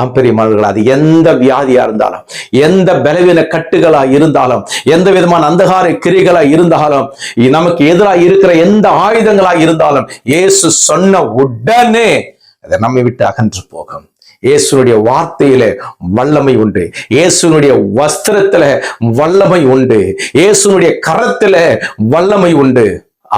ஆம்பெரியமானவர்கள், அது எந்த வியாதியா இருந்தாலும், எந்த பலவீன கட்டுகளா இருந்தாலும், எந்த விதமான அந்தகார கிரிகளா இருந்தாலும், நமக்கு எதிராக இருக்கிற எந்த ஆயுதங்களா இருந்தாலும், இயேசு சொன்ன உடனே அதை நம்மை விட்டு அகன்று போகும். இயேசுனுடைய வார்த்தையில வல்லமை உண்டு, இயேசுனுடைய வஸ்திரத்துல வல்லமை உண்டு, இயேசுனுடைய கரத்துல வல்லமை உண்டு.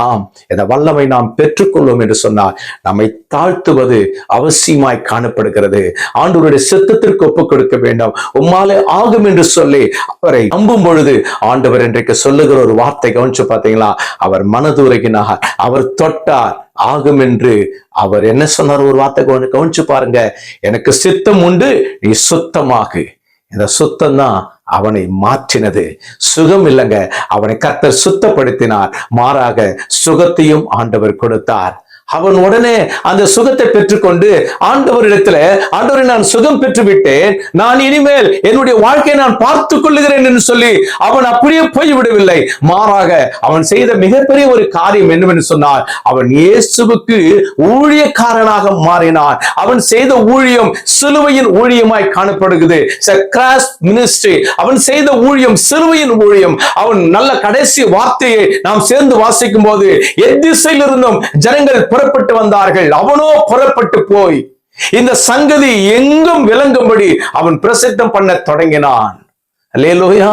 ஆம், இந்த வல்லமை நாம் பெற்றுக்கொள்வோம் என்று சொன்னால் நம்மை தாழ்த்துவது அவசியமாய் காணப்படுகிறது. ஆண்டவருடைய சித்தத்திற்கு ஒப்புக் கொடுக்க வேண்டும். உம்மாலே ஆகும் என்று சொல்லி அவரை நம்பும் பொழுது ஆண்டவர் இன்றைக்கு சொல்லுகிற ஒரு வார்த்தை கவனிச்சு பார்த்தீங்களா? அவர் மனதுருகினார், அவர் தொட்டார், ஆகும் என்று அவர் என்ன சொன்னார்? ஒரு வார்த்தை கவனிச்சு பாருங்க, எனக்கு சித்தம் உண்டு, நீ சுத்தமாகு. இந்த சுத்தம் தான் அவனை மாற்றினது. சுகம் இல்லைங்க, அவனை கர்த்தர் சுத்தப்படுத்தினார். மாறாக சுகத்தையும் ஆண்டவர் கொடுத்தார். அவன் உடனே அந்த சுகத்தை பெற்றுக்கொண்டு ஆண்டவரிடத்துல, ஆண்டவரை நான் சுகம் பெற்று விட்டேன், நான் இனிமேல் என்னுடைய வாழ்க்கையை நான் பார்த்துக் கொள்ளுகிறேன் என்று சொல்லி அவன் அப்படியே போய்விடவில்லை. மாறாக அவன் செய்த மிகப்பெரிய ஒரு காரியம் என்னவென்று சொன்னால், அவன் இயேசுவுக்கு ஊழியக்காரனாக மாறினான். அவன் செய்த ஊழியம் சிலுவையின் ஊழியமாய் காணப்படுகிறது. அவன் செய்த ஊழியம் சிலுவையின் ஊழியம். அவன் நல்ல கடைசி வார்த்தையை நாம் சேர்ந்து வாசிக்கும் போது, எத்திசையிலிருந்தும் ஜனங்கள் புறப்பட்டு வந்தார்கள், அவனோ புறப்பட்டு போய் இந்த சங்கதி எங்கும் விளங்கும்படி அவன் பிரசித்தம் பண்ண தொடங்கினான். அல்லேலூயா.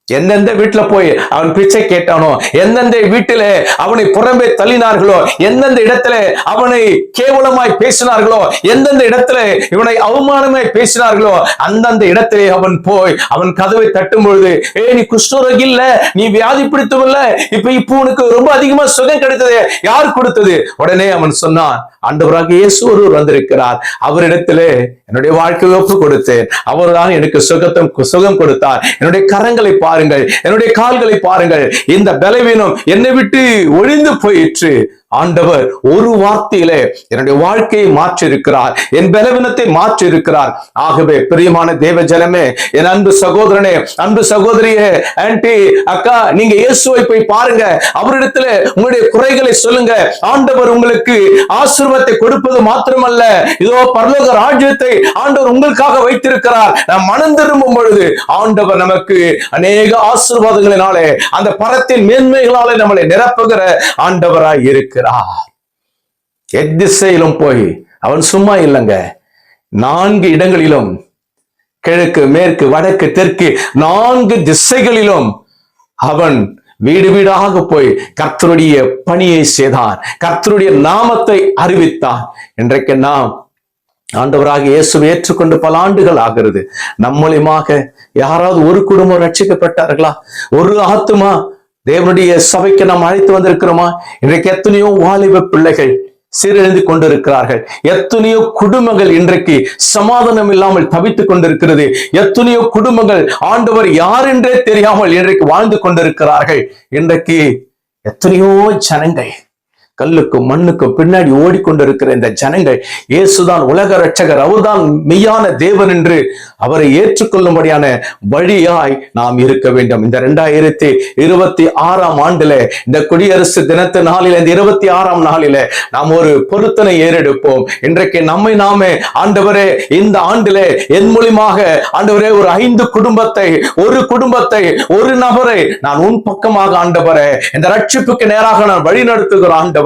எந்தெந்த வீட்டுல போய் அவன் பிச்சை கேட்டானோ, எந்தெந்த வீட்டில அவனை புறம்பே தள்ளினார்களோ, எந்தெந்த இடத்துல அவனை கேவலமாய் பேசினார்களோ, எந்தெந்த இடத்துல இவனை அவமானமாய் பேசினார்களோ, அந்தந்த இடத்திலே அவன் போய் அவன் கதவை தட்டும் பொழுது, நீ குஷ்டரோகி இல்ல, நீ வியாதி பிடித்தவன் இல்ல, இப்ப உனக்கு ரொம்ப அதிகமா சுகம் கிடைத்தது, யார் கொடுத்தது? உடனே அவன் சொன்னான், ஆண்டவராக இயேசு ஒருவர் வந்திருக்கிறார், அவரிடத்திலே என்னுடைய வாழ்க்கையை ஒப்பு கொடுத்தேன், அவர்தான் எனக்கு சுகம் கொடுத்தார். என்னுடைய கரங்களை பாருங்கள், என்னுடைய கால்களை பாருங்கள், இந்த பலவீனம் என்னை விட்டு ஒழிந்து போயிற்று. ஆண்டவர் ஒரு வார்த்தையிலே என்னுடைய வாழ்க்கையை மாற்றி இருக்கிறார், என் பலவீனத்தை மாற்றி இருக்கிறார். ஆகவே பிரியமான தேவ ஜனமே, என் அன்பு சகோதரனே, அன்பு சகோதரியே, ஆன்டி, அக்கா, நீங்க இயேசுவை போய் பாருங்க, அவரிடத்துல உங்களுடைய குறைகளை சொல்லுங்க. ஆண்டவர் உங்களுக்கு ஆசீர்வாதத்தை கொடுப்பது மாத்திரமல்ல, இதோ பரலோக ராஜ்யத்தை ஆண்டவர் உங்களுக்காக வைத்திருக்கிறார். நாம் மனம் திரும்பும் பொழுது ஆண்டவர் நமக்கு அநேக ஆசீர்வாதங்களினாலே, அந்த பரத்தின் மேன்மைகளாலே நம்மளை நிரப்புகிற ஆண்டவராய் இருக்கிறார். எத்திசையிலும் போய் அவன் சும்மா இல்லைங்க, 4 இடங்களிலும், கிழக்கு, மேற்கு, வடக்கு, தெற்கு, 4 திசைகளிலும் அவன் வீடு வீடாக போய் கர்த்தருடைய பணியை செய்தான், கர்த்தருடைய நாமத்தை அறிவித்தான். இன்றைக்கு நாம் ஆண்டவராக இயேசுவை ஏற்றுக்கொண்டு பல ஆண்டுகள் ஆகிறது. நம்மூலமாக யாராவது ஒரு குடும்பம் ரட்சிக்கப்பட்டார்களா? ஒரு ஆத்துமா தேவனுடைய சபைக்கு நாம் அழைத்து வந்திருக்கிறோமா? இன்றைக்கு எத்தனையோ வாலிப பிள்ளைகள் சீரழிந்து கொண்டிருக்கிறார்கள். எத்தனையோ குடும்பங்கள் இன்றைக்கு சமாதானம் இல்லாமல் தவித்துக் கொண்டிருக்கிறது. எத்தனையோ குடும்பங்கள் ஆண்டவர் யார் என்றே தெரியாமல் இன்றைக்கு வாழ்ந்து கொண்டிருக்கிறார்கள். இன்றைக்கு எத்தனையோ ஜனங்கள் கல்லுக்கும் மண்ணுக்கும் பின்னாடி ஓடிக்கொண்டிருக்கிற இந்த ஜனங்கள், இயேசுதான் உலக ரட்சகர், அவர்தான் மெய்யான தேவன் என்று அவரை ஏற்றுக்கொள்ளும்படியான வழியாய் நாம் இருக்க வேண்டும். இந்த 2026ஆம் ஆண்டுல, இந்த குடியரசு தினத்து நாளில, இந்த 26ஆம் நாளில நாம் ஒரு பொருத்தனை ஏறெடுப்போம். இன்றைக்கு நம்மை நாமே, ஆண்டவரே, இந்த ஆண்டிலே என் மூலமாக ஆண்டவரே ஒரு 5 குடும்பத்தை, ஒரு குடும்பத்தை, ஒரு நபரை நான் உன் பக்கமாக ஆண்டவரே இந்த ரட்சிப்புக்கு நேராக நான் வழி நடத்துகிற ஆண்டவரே,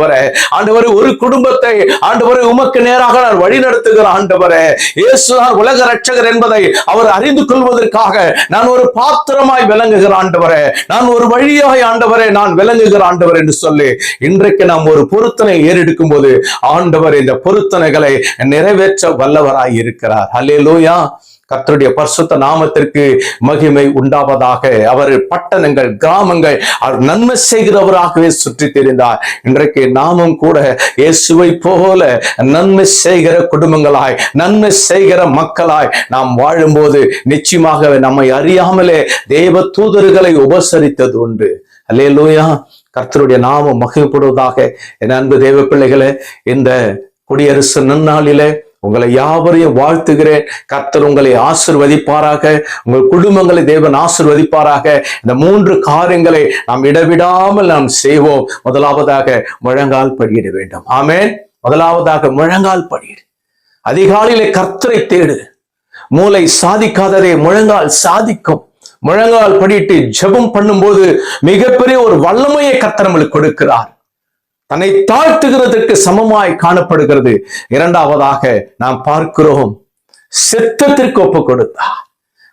ஒரு குடும்பத்தை ஆண்டவரே உமக்கு நேராக நான் வழி நடத்துகிற ஆண்டவரே, இயேசுதான் உலக ரட்சகர் என்பதை அவர் அறிந்து கொள்வதற்காக நான் ஒரு பாத்திரமாய் விளங்குகிற ஆண்டவரே, நான் ஒரு வழியாய் ஆண்டவரே நான் விளங்குகிற ஆண்டவர் என்று சொல்லி இன்றைக்கு நாம் ஒரு பொருத்தனை ஏறெடுக்கும் போது ஆண்டவர் இந்த பொருத்தனைகளை நிறைவேற்ற வல்லவராய் இருக்கிறார். அல்லேலூயா. கர்த்தருடைய பரிசுத்த நாமத்திற்கு மகிமை உண்டாவதாக. அவர் பட்டணங்கள், கிராமங்கள் நன்மை செய்கிறவராகவே சுற்றி தெரிந்தார். இன்றைக்கு நாமும் கூட இயேசுவை போல நன்மை செய்கிற குடும்பங்களாய், நன்மை செய்கிற மக்களாய் நாம் வாழும்போது நிச்சயமாக நம்மை அறியாமலே தேவ தூதர்களை உபசரித்தது உண்டு. அல்லேலூயா. கர்த்தருடைய நாமம் மகிமைப்படுவதாக. என் அன்பு தேவ பிள்ளைகளே, இந்த குடியரசு நன்னாளிலே உங்களை யாவரையும் வாழ்த்துகிறேன். கர்த்தர் உங்களை ஆசீர்வதிப்பாராக, உங்கள் குடும்பங்களை தேவன் ஆசீர்வதிப்பாராக. இந்த 3 காரியங்களை நாம் இடைவிடாமல் நாம் செய்வோம். முதலாவதாக முழங்கால் படியிட வேண்டும். ஆமென். முதலாவதாக முழங்கால் படியிடு. அதிகாலையிலே கர்த்தரை தேடு. மூளை சாதிக்காததே முழங்கால் சாதிக்கும். முழங்கால் படியிட்டு ஜெபம் பண்ணும்போது மிகப்பெரிய ஒரு வல்லமையை கர்த்தர் நம்மளுக்கு கொடுக்கிறார். தன்னை தாழ்த்துகிறதற்கு சமமாய் காணப்படுகிறது. இரண்டாவதாக நாம் பார்க்கிறோம், செத்தத்திற்கு ஒப்பு கொடுத்தார்.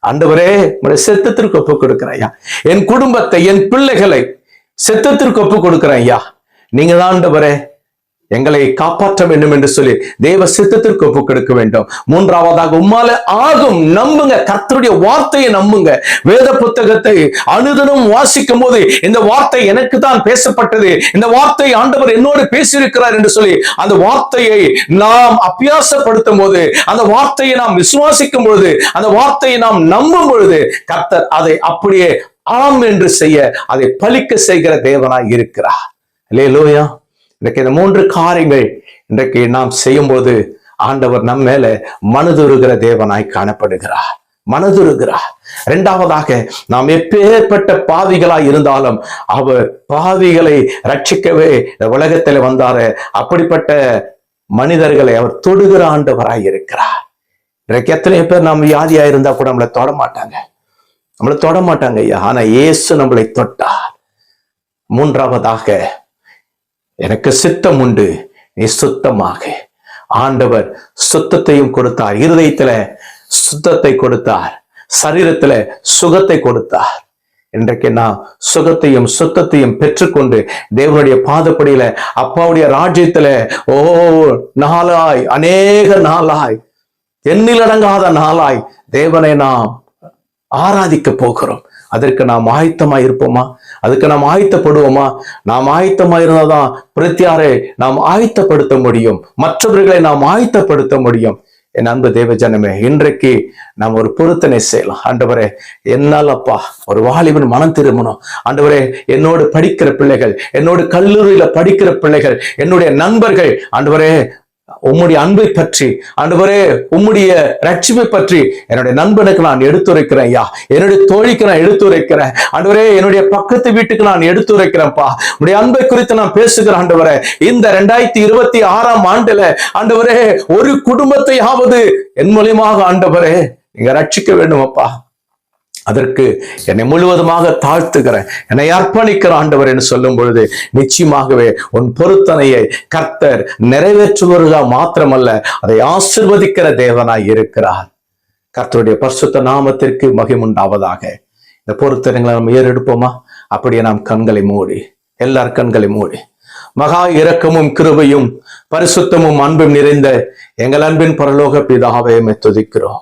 ஆண்டவரே, உங்களுடைய செத்தத்திற்கு ஒப்பு கொடுக்கிறேன் ஐயா, என் குடும்பத்தை, என் பிள்ளைகளை செத்தத்திற்கு ஒப்பு கொடுக்கிறேன் ஐயா. நீங்க தான் ஆண்டவரே எங்களை காப்பாற்ற வேண்டும் என்று சொல்லி தேவ சித்தத்திற்கு ஒப்பு கொடுக்க வேண்டும். மூன்றாவதாக, உம்மால ஆகும். நம்புங்க, கர்த்தருடைய வார்த்தையை நம்புங்க. வேத புத்தகத்தை அனுதினம் வாசிக்கும் போது இந்த வார்த்தை எனக்கு தான் பேசப்பட்டது, இந்த வார்த்தை ஆண்டவர் என்னோடு பேசியிருக்கிறார் என்று சொல்லி அந்த வார்த்தையை நாம் அபியாசப்படுத்தும் போது, அந்த வார்த்தையை நாம் விசுவாசிக்கும் பொழுது, அந்த வார்த்தையை நாம் நம்பும் பொழுது, கர்த்தர் அதை அப்படியே ஆம் என்று செய்ய, அதை பலிக்க செய்கிற தேவனாய் இருக்கிறார். அல்லேலூயா. இன்றைக்கு இந்த 3 காரியங்கள் இன்றைக்கு நாம் செய்யும் போது ஆண்டவர் நம்ம மேல மனதுருகிற தேவனாய் காணப்படுகிறார், மனதுருகிறார். இரண்டாவதாக, நாம் எப்பேற்பட்ட பாவிகளாய் இருந்தாலும் அவர் பாவிகளை ரட்சிக்கவே இந்த உலகத்தில் வந்தாரு. அப்படிப்பட்ட மனிதர்களை அவர் தொடுகிற ஆண்டவராய் இருக்கிறார். இன்றைக்கு எத்தனை பேர் நாம் வியாதியா இருந்தா கூட நம்மளை தொட மாட்டாங்க ஐயா. ஆனா இயேசு நம்மளை தொட்டார். மூன்றாவதாக, எனக்கு சித்தம் உண்டு, நீ சுத்தமாக. ஆண்டவர் சுத்தத்தையும் கொடுத்தார், இருதயத்துல சுத்தத்தை கொடுத்தார், சரீரத்துல சுகத்தை கொடுத்தார். இன்றைக்கு நான் சுகத்தையும் சுத்தத்தையும் பெற்றுக்கொண்டு தேவனுடைய பாதப்படியில அப்பாவுடைய ராஜ்யத்துல நாளாய், அநேக நாளாய், எண்ணிலடங்காத நாளாய் தேவனை நாம் ஆராதிக்க போகிறோம். அதற்கு நாம் ஆயத்தமா இருப்போமா? அதுக்கு நாம் ஆயத்தப்படுவோமா? நாம் ஆயத்தமா இருந்தாதான் பிரத்யாரை நாம் ஆயத்தப்படுத்த முடியும், மற்றவர்களை நாம் ஆயத்தப்படுத்த முடியும். என் அன்பு தேவ ஜனமே, இன்றைக்கு நாம் ஒரு பொருத்தனை செய்யலாம். ஆண்டவரே, என்னால் அப்பா ஒரு வாலிபன் மனம் திரும்பணும். ஆண்டவரே, என்னோடு படிக்கிற பிள்ளைகள், என்னோடு கல்லூரியில படிக்கிற பிள்ளைகள், என்னுடைய நண்பர்கள், ஆண்டவரே உம்முடைய அன்பை பற்றி, ஆண்டவரே உம்முடைய ரட்சிப்பை பற்றி என்னுடைய நண்பனுக்கு நான் எடுத்துரைக்கிறேன் ஐயா, என்னுடைய தோழிக்கு நான் எடுத்துரைக்கிறேன். ஆண்டவரே, என்னுடைய பக்கத்து வீட்டுக்கு நான் எடுத்துரைக்கிறேன்ப்பா. உடைய அன்பை குறித்து நான் பேசுகிறேன். ஆண்டவரே, இந்த 2026ஆம் ஆண்டுல ஆண்டவரே ஒரு குடும்பத்தையாவது என் மூலியமாக ஆண்டவரே நீங்க ரட்சிக்க வேண்டும் அப்பா. அதற்கு என்னை முழுவதுமாக தாழ்த்துகிறேன், என்னை அர்ப்பணிக்கிற ஆண்டவர் என்று சொல்லும் பொழுது நிச்சயமாகவே உன் பொருத்தனையை கர்த்தர் நிறைவேற்றுவதா மாத்திரமல்ல, அதை ஆசீர்வதிக்கிற தேவனாய் இருக்கிறார். கர்த்தருடைய பரிசுத்த நாமத்திற்கு மகிமுண்டாவதாக. இந்த பொருத்தனைகளை நாம் ஏறெடுப்போமா? அப்படியே நாம் கண்களை மூடி, எல்லார் கண்களை மூடி, மகா இரக்கமும் கிருபையும் பரிசுத்தமும் அன்பும் நிறைந்த எங்கள் அன்பின் பரலோக பிதாவே துதிக்கிறோம்.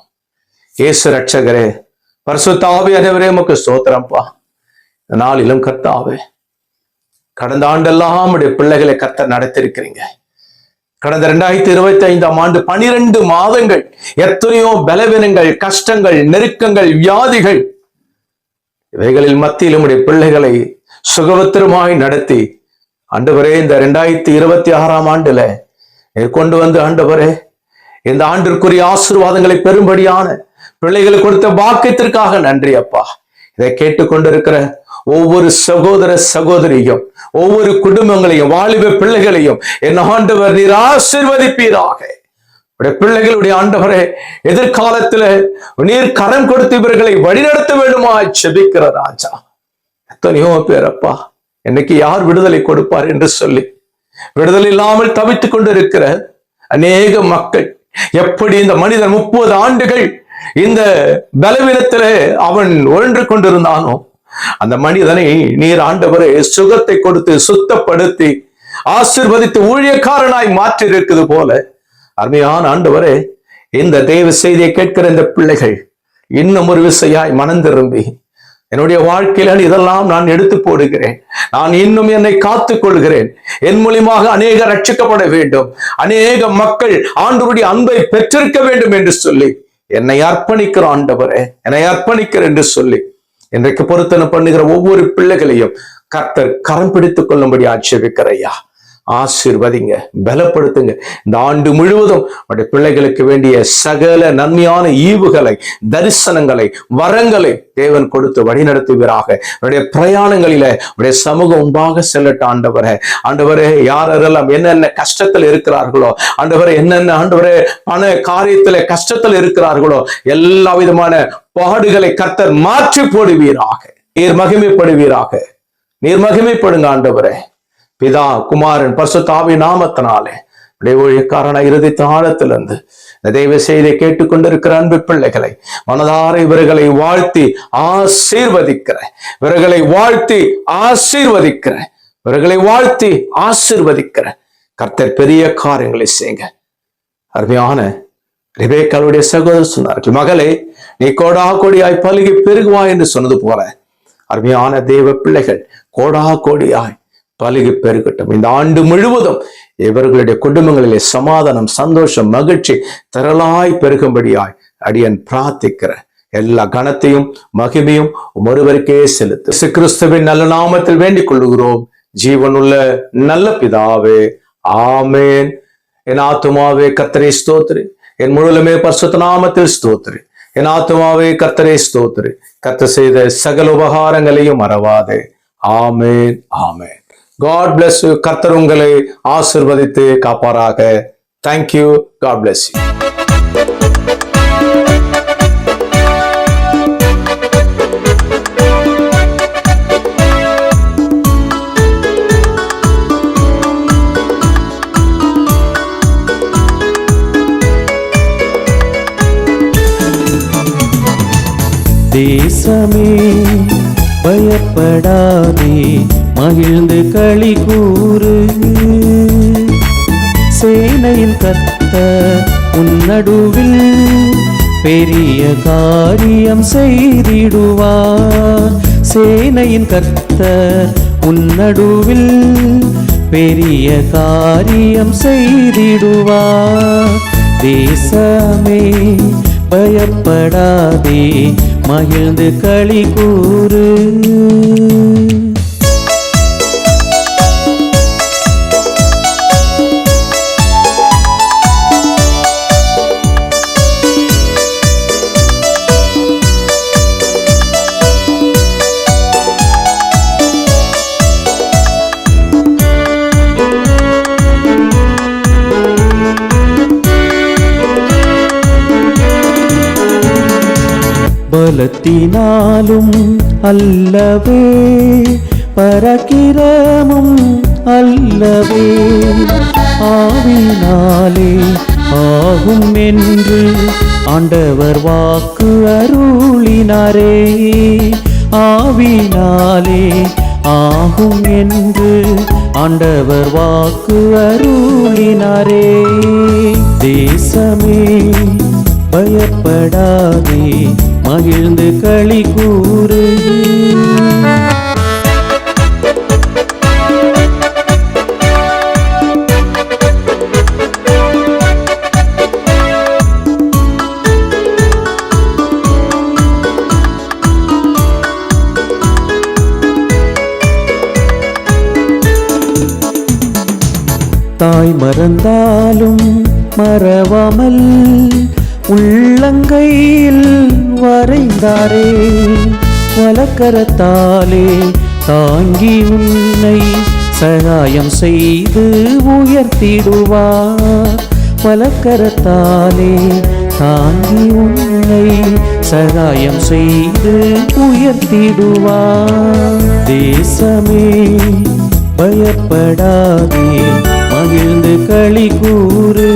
இயேசு ரட்சகரே, பரிசுத்த ஆவியானவரே, உமக்கு ஸ்தோத்திரம்ப்பா. இந்த நாளிலும் கர்த்தாவே, கடந்த ஆண்டெல்லாம் உடைய பிள்ளைகளை கர்த்தர் நடத்திருக்கிறீங்க. கடந்த 2025ஆம் ஆண்டு 12 மாதங்கள் எத்தனையோ பலவீனங்கள், கஷ்டங்கள், நெருக்கங்கள், வியாதிகள், இவைகளில் மத்தியிலும் உடைய பிள்ளைகளை சுகவத்திரமாய் நடத்தி ஆண்டவரே இந்த 2026ஆம் ஆண்டுல கொண்டு வந்து ஆண்டவரே இந்த ஆண்டிற்குரிய ஆசீர்வாதங்களை பெரும்படியான பிள்ளைகளுக்கு கொடுத்த பாக்கியத்திற்காக நன்றி அப்பா. இதை கேட்டுக்கொண்டிருக்கிற ஒவ்வொரு சகோதர சகோதரியும், ஒவ்வொரு குடும்பங்களையும், வாலிப பிள்ளைகளையும் என் ஆண்டவர் நீர் ஆசீர்வதிப்பீராக. பிள்ளைகளுடைய ஆண்டவரே, எதிர்காலத்துல நீர் கரம் கொடுத்து இவர்களை வழிநடத்த வேண்டுமா செபிக்கிற ராஜா. எத்தனையோ பேர் அப்பா, இன்னைக்கு யார் விடுதலை கொடுப்பார் என்று சொல்லி விடுதலை இல்லாமல் தவித்துக் கொண்டு இருக்கிற அநேக மக்கள், எப்படி இந்த மனிதன் 30 ஆண்டுகள் இந்த பலவீனத்திலே அவன் ஒன்று கொண்டிருந்தானோ, அந்த மனிதனை நீர் ஆண்டவரே சுகத்தை கொடுத்து சுத்தப்படுத்தி ஆசீர்வதித்து ஊழியக்காரனாய் மாற்றி இருக்குது போல, அருமையான ஆண்டவரே, இந்த தேவ செய்தியை கேட்கிற இந்த பிள்ளைகள் இன்னும் ஒரு விசையாய் மனம் திரும்பி, என்னுடைய வாழ்க்கையில இதெல்லாம் நான் எடுத்து போடுகிறேன், நான் இன்னும் என்னை காத்துக் கொள்கிறேன், என் மூலியமாக அநேக ரட்சிக்கப்பட வேண்டும், அநேக மக்கள் ஆண்டவருடைய அன்பை பெற்றிருக்க வேண்டும் என்று சொல்லி என்னை அர்ப்பணிக்கிற ஆண்டவரே, என்னை அர்ப்பணிக்கிற என்று சொல்லி இன்றைக்கு பொருத்தனை பண்ணுகிற ஒவ்வொரு பிள்ளைகளையும் கர்த்தர் கரம் பிடித்துக் கொள்ளும்படி ஆட்சேபிக்கிறையா. ஆசீர்வதிங்க, பலப்படுத்துங்க. இந்த ஆண்டு முழுவதும் உடைய பிள்ளைகளுக்கு வேண்டிய சகல நன்மையான ஈவுகளை, தரிசனங்களை, வரங்களை தேவன் கொடுத்து வழிநடத்துவீராக. உடைய பிரயாணங்களில உடைய சமூகம் உண்டாக செல்லட்ட ஆண்டவரே. ஆண்டவரே, யாரெல்லாம் என்னென்ன கஷ்டத்தில் இருக்கிறார்களோ, ஆண்டவரே என்னென்ன ஆண்டவரே பண காரியத்துல கஷ்டத்தில் இருக்கிறார்களோ, எல்லா விதமான பாடுகளை கர்த்தர் மாற்றி போடுவீராக. நீர் மகிமைப்படுவீராக. நீர் மகிமைப்படுங்க ஆண்டவரே. பிதா, குமாரன், பரிசுத்த ஆவி நாமத்தினாலே ஊழியக்காரன இறுதி ஆழத்திலிருந்து இந்த தெய்வ செய்தியை கேட்டுக்கொண்டிருக்கிற அன்பு பிள்ளைகளை மனதார இவர்களை வாழ்த்தி ஆசீர்வதிக்கிறேன், இவர்களை வாழ்த்தி ஆசீர்வதிக்கிறேன், இவர்களை வாழ்த்தி ஆசீர்வதிக்கிறேன். கர்த்தர் பெரிய காரியங்களை செய்யுங்க. அருமையான ரெபேக்காளுடைய சகோதரர் சொன்னார்கள், மகளே நீ கோடா கோடியாய் பலுகி பெருகுவாய் என்று சொன்னது போல அருமையான தேவ பிள்ளைகள் கோடா கோடியாய் பலுகி பெருகட்டும். இந்த ஆண்டு முழுவதும் இவர்களுடைய குடும்பங்களிலே சமாதானம், சந்தோஷம், மகிழ்ச்சி திரளாய் பெருகும்படியாய் அடியன் பிரார்த்திக்கிறேன். எல்லா கனத்தையும் மகிமையும் ஒருவருக்கே செலுத்து கிறிஸ்துவின் நல்ல நாமத்தில் வேண்டிக் கொள்ளுகிறோம் ஜீவனுள்ள நல்ல பிதாவே, ஆமேன். என் ஆத்துமாவே கர்த்தரை ஸ்தோத்திரி, என் முழுவலுமே பரிசுத்த நாமத்தில் ஸ்தோத்திரி. என் ஆத்துமாவே கர்த்தரை ஸ்தோத்திரி, கர்த்தர் செய்த சகல உபகாரங்களையும் மறவாதே. ஆமேன், ஆமேன். God bless you. கர்த்தர் உங்களை ஆசீர்வதித்து காப்பாராக. Thank you. God bless you. தேசமே பயப்படாதே, மகிழ்ந்து களி கூறு. சேனையின் கர்த்தர் உன் நடுவில் பெரிய காரியம் செய்திடுவார். சேனையின் கர்த்தர் உன் நடுவில் பெரிய காரியம் செய்திடுவார். தேசமே பயப்படாதே, மகிழ்ந்து களி கூறு. பலத்தினாலும் அல்லவே, பராக்கிரமும் அல்லவே, ஆவினாலே ஆகும் என்று ஆண்டவர் வாக்கு அருளினாரே. ஆவினாலே ஆகும் என்று ஆண்டவர் வாக்கு அருளினாரே. தேசமே பயப்படாதே, மகிழ்ந்து களி கூறு. தாய் மறந்தாலும் மறவாமல் உள்ளங்கையில் வரைந்தாரே. வலக்கரத்தாலே தாங்கி உன்னை சகாயம் செய்து உயர்த்திடுவார். வலக்கரத்தாலே தாங்கி உன்னை சகாயம் செய்து உயர்த்திடுவார். தேசமே பயப்படாதே, மகிழ்ந்து களி கூறு.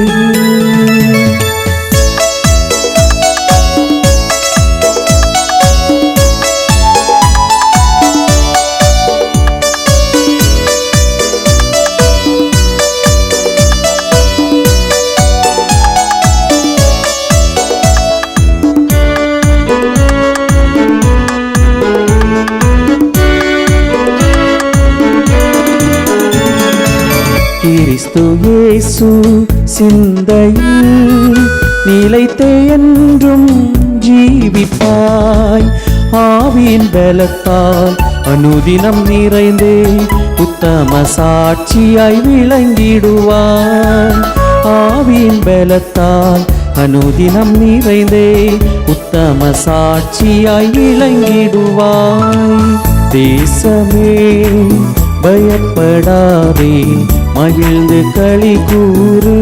கிறிஸ்து இயேசு சிந்தையில் நிலைத்தே என்றும் ஜீவிப்பாய். ஆவியின் பலத்தால் அனுதினம் நிறைந்தே உத்தம சாட்சியாய் விளங்கிடுவாய். ஆவியின் பலத்தால் அனுதினம் நிறைந்தே உத்தம சாட்சியாய் விளங்கிடுவாய். தேசமே பயப்படாதே, மகிழ்ந்து களி கூறு.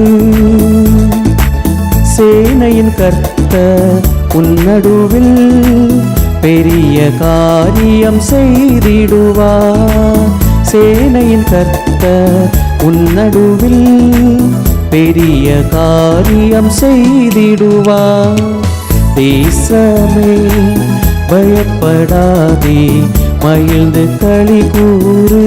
சேனையின் கர்த்தர் உன் நடுவில் பெரிய காரியம் செய்திடுவார். சேனையின் கர்த்தர் உன் நடுவில் பெரிய காரியம் செய்திடுவார். தேசமே பயப்படாதே, மகிழ்ந்து களி கூறு.